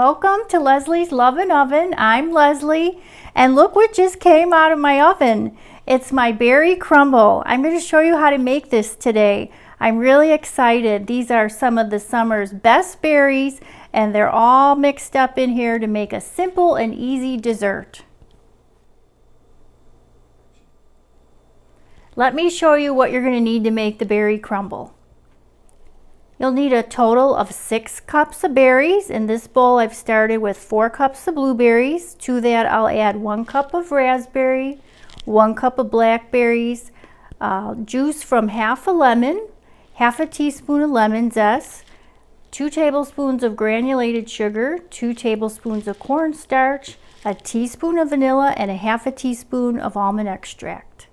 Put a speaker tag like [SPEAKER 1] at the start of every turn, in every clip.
[SPEAKER 1] Welcome to Leslie's Lovin' Oven. I'm Leslie, and look what just came out of my oven. It's my berry crumble. I'm going to show you how to make this today. I'm really excited. These are some of the summer's best berries, and they're all mixed up in here to make a simple and easy dessert. Let me show you what you're going to need to make the berry crumble. You'll need a total of 6 cups of berries. In this bowl I've started with 4 cups of blueberries. To that I'll add 1 cup of raspberry, 1 cup of blackberries, juice from half a lemon, half a teaspoon of lemon zest, 2 tablespoons of granulated sugar, 2 tablespoons of cornstarch, a teaspoon of vanilla, and a half a teaspoon of almond extract.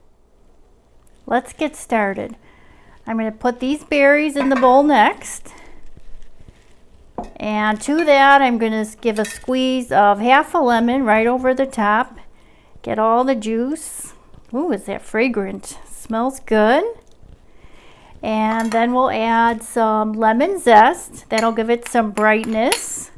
[SPEAKER 1] Let's get started. I'm going to put these berries in the bowl next. And to that, I'm going to give a squeeze of half a lemon right over the top. Get all the juice. Ooh, is that fragrant? Smells good. And then we'll add some lemon zest. That'll give it some brightness.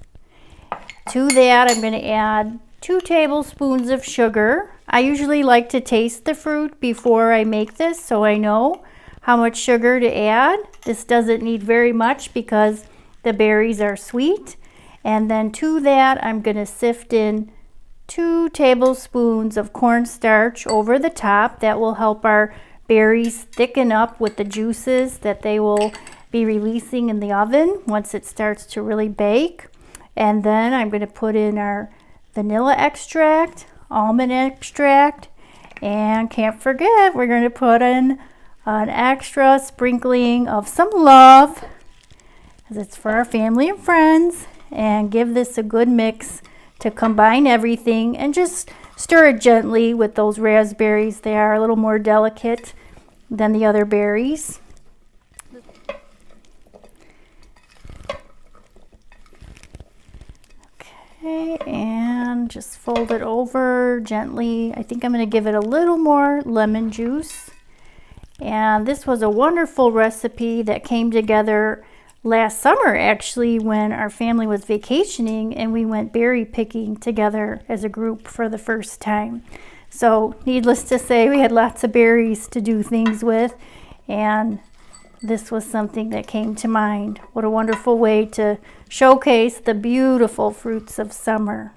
[SPEAKER 1] To that, I'm going to add 2 tablespoons of sugar. I usually like to taste the fruit before I make this so I know how much sugar to add. This doesn't need very much because the berries are sweet. And then to that, I'm going to sift in 2 tablespoons of cornstarch over the top. That will help our berries thicken up with the juices that they will be releasing in the oven once it starts to really bake. And then I'm going to put in our vanilla extract, almond extract, and can't forget, we're going to put in an extra sprinkling of some love, because it's for our family and friends, and give this a good mix to combine everything, and just stir it gently with those raspberries. They are a little more delicate than the other berries. Okay, and just fold it over gently. I think I'm going to give it a little more lemon juice. And this was a wonderful recipe that came together last summer, actually, when our family was vacationing and we went berry picking together as a group for the first time. So needless to say, we had lots of berries to do things with, and this was something that came to mind. What a wonderful way to showcase the beautiful fruits of summer.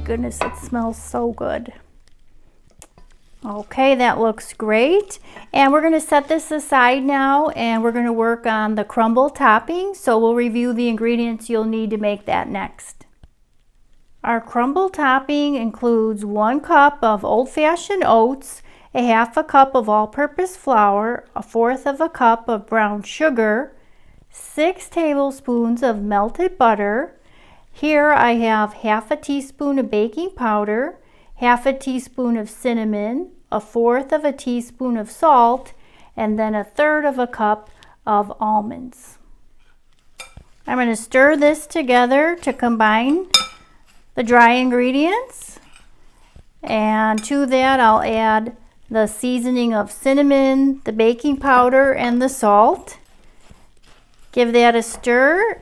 [SPEAKER 1] Goodness, it smells so good. Okay, that looks great. And we're going to set this aside now, and we're going to work on the crumble topping. So we'll review the ingredients you'll need to make that next. Our crumble topping includes 1 cup of old-fashioned oats, a half a cup of all-purpose flour, a 1/4 of a cup of brown sugar, 6 tablespoons of melted butter. Here I have half a teaspoon of baking powder, half a teaspoon of cinnamon, a 1/4 of a teaspoon of salt, and then a 1/3 of a cup of almonds. I'm going to stir this together to combine the dry ingredients. And to that I'll add the seasoning of cinnamon, the baking powder, and the salt. Give that a stir.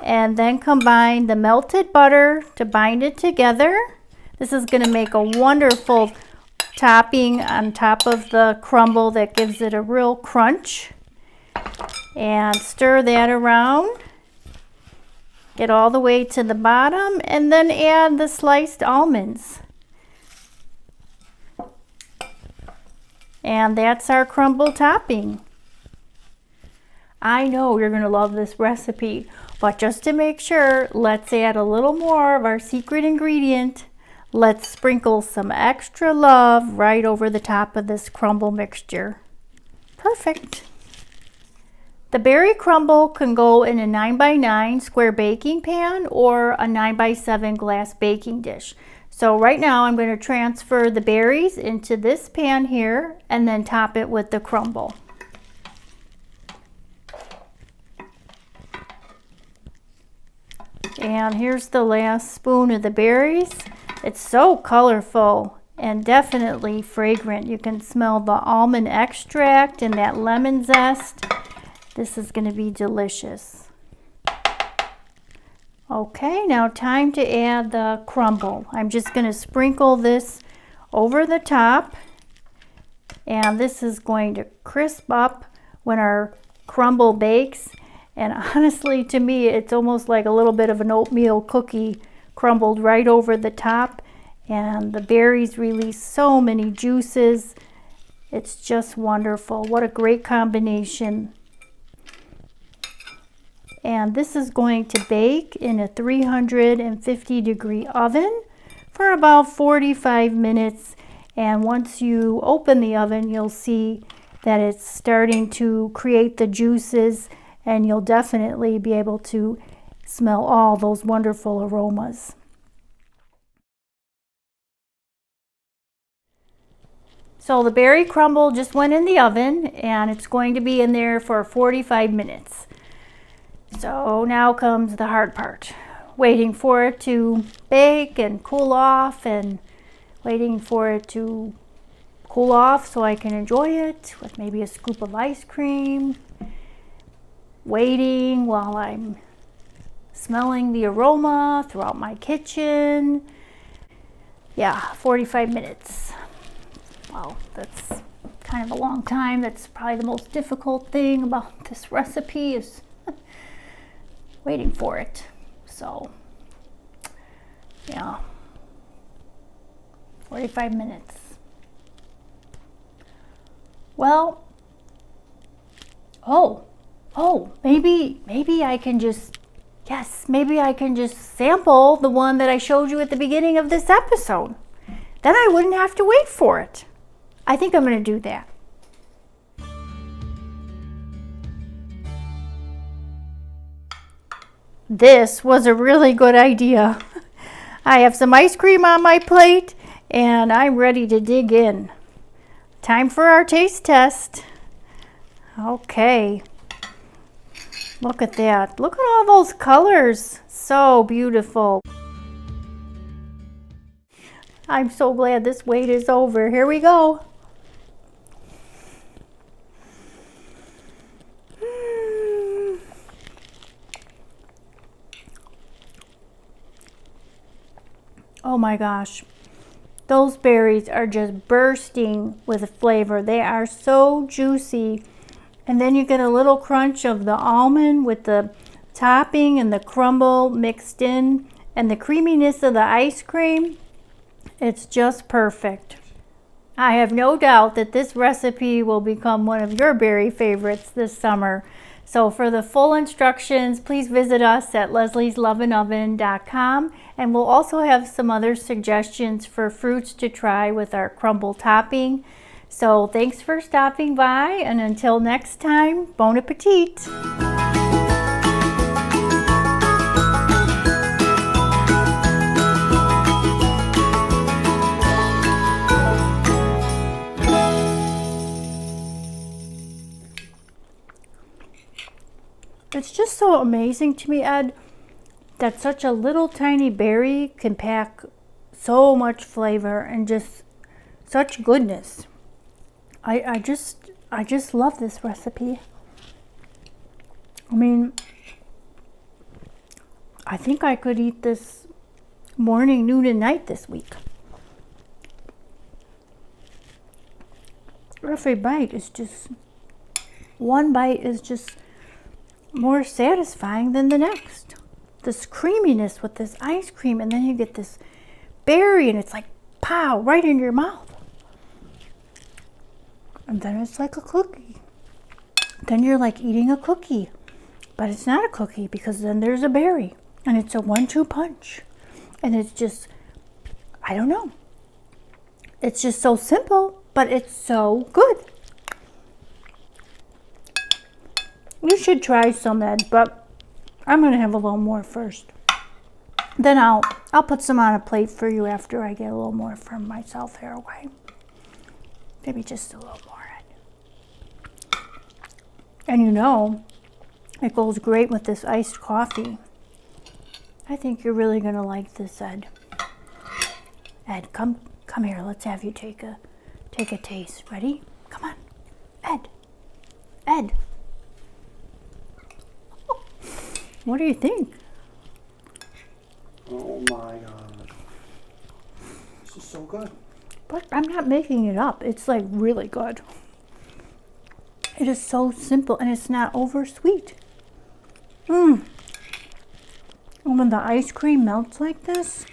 [SPEAKER 1] And then combine the melted butter to bind it together. This is going to make a wonderful topping on top of the crumble that gives it a real crunch. And stir that around. Get all the way to the bottom, and then add the sliced almonds. And that's our crumble topping. I know you're going to love this recipe. But just to make sure, let's add a little more of our secret ingredient. Let's sprinkle some extra love right over the top of this crumble mixture. Perfect. The berry crumble can go in a 9x9 square baking pan or a 9x7 glass baking dish. So right now I'm going to transfer the berries into this pan here and then top it with the crumble. And here's the last spoon of the berries. It's so colorful and definitely fragrant. You can smell the almond extract and that lemon zest. This is going to be delicious. Okay, now time to add the crumble. I'm just going to sprinkle this over the top, and this is going to crisp up when our crumble bakes. And honestly, to me, it's almost like a little bit of an oatmeal cookie crumbled right over the top, and the berries release so many juices. It's just wonderful. What a great combination. And this is going to bake in a 350-degree oven for about 45 minutes. And once you open the oven, you'll see that it's starting to create the juices, and you'll definitely be able to smell all those wonderful aromas. So the berry crumble just went in the oven, and it's going to be in there for 45 minutes. So now comes the hard part, waiting for it to bake and cool off, and waiting for it to cool off so I can enjoy it with maybe a scoop of ice cream, waiting while I'm smelling the aroma throughout my kitchen. Yeah, 45 minutes. Wow, that's kind of a long time. That's probably the most difficult thing about this recipe is waiting for it. So yeah, 45 minutes. Well, maybe I can just, maybe I can just sample the one that I showed you at the beginning of this episode. Then I wouldn't have to wait for it. I think I'm going to do that. This was a really good idea. I have some ice cream on my plate, and I'm ready to dig in. Time for our taste test. Okay. Look at that. Look at all those colors. So beautiful. I'm so glad this wait is over. Here we go. Oh my gosh, those berries are just bursting with flavor. They are so juicy. And then you get a little crunch of the almond with the topping and the crumble mixed in, and the creaminess of the ice cream. It's just perfect. I have no doubt that this recipe will become one of your berry favorites this summer. So for the full instructions, please visit us at leslieslovenoven.com, and we'll also have some other suggestions for fruits to try with our crumble topping. So thanks for stopping by, and until next time, bon appetit! It's just so amazing to me, Ed, that such a little tiny berry can pack so much flavor and just such goodness. I just love this recipe. I mean, I think I could eat this morning, noon, and night this week. Every bite is just, one bite is just more satisfying than the next. This creaminess with this ice cream, and then you get this berry, and it's like pow, right in your mouth. And then it's like a cookie. Then you're like eating a cookie, but it's not a cookie because then there's a berry, and it's a 1-2 punch. And it's just, I don't know. It's just so simple, but it's so good. You should try some, Ed, but I'm gonna have a little more first. Then I'll put some on a plate for you after I get a little more from myself here, okay? Maybe just a little more, Ed. And you know, it goes great with this iced coffee. I think you're really gonna like this, Ed. Ed, come here. Let's have you take a taste. Ready? Come on, Ed. Ed. What do you think?
[SPEAKER 2] Oh my God. This is so good.
[SPEAKER 1] But I'm not making it up. It's like really good. It is so simple and it's not over sweet. And when the ice cream melts like this.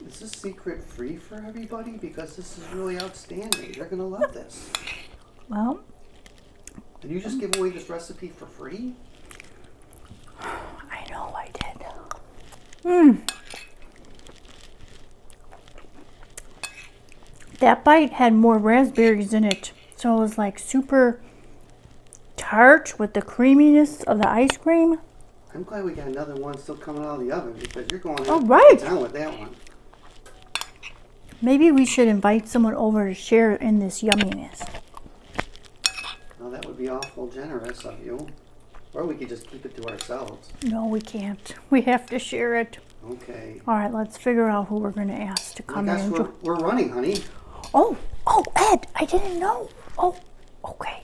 [SPEAKER 2] Is this secret free for everybody? Because this is really outstanding. They're gonna love this.
[SPEAKER 1] Well.
[SPEAKER 2] Did you just give away this recipe for free?
[SPEAKER 1] I know I did. That bite had more raspberries in it. So it was like super tart with the creaminess of the ice cream.
[SPEAKER 2] I'm glad we got another one still coming out of the oven because you're going down with that one.
[SPEAKER 1] Maybe we should invite someone over to share in this yumminess.
[SPEAKER 2] Well, that would be awful generous of you. Or we could just keep it to ourselves.
[SPEAKER 1] No, we can't. We have to share it.
[SPEAKER 2] Okay.
[SPEAKER 1] All right, let's figure out who we're going to ask to come in.
[SPEAKER 2] We're running, honey.
[SPEAKER 1] Oh, Ed, I didn't know. Oh, okay.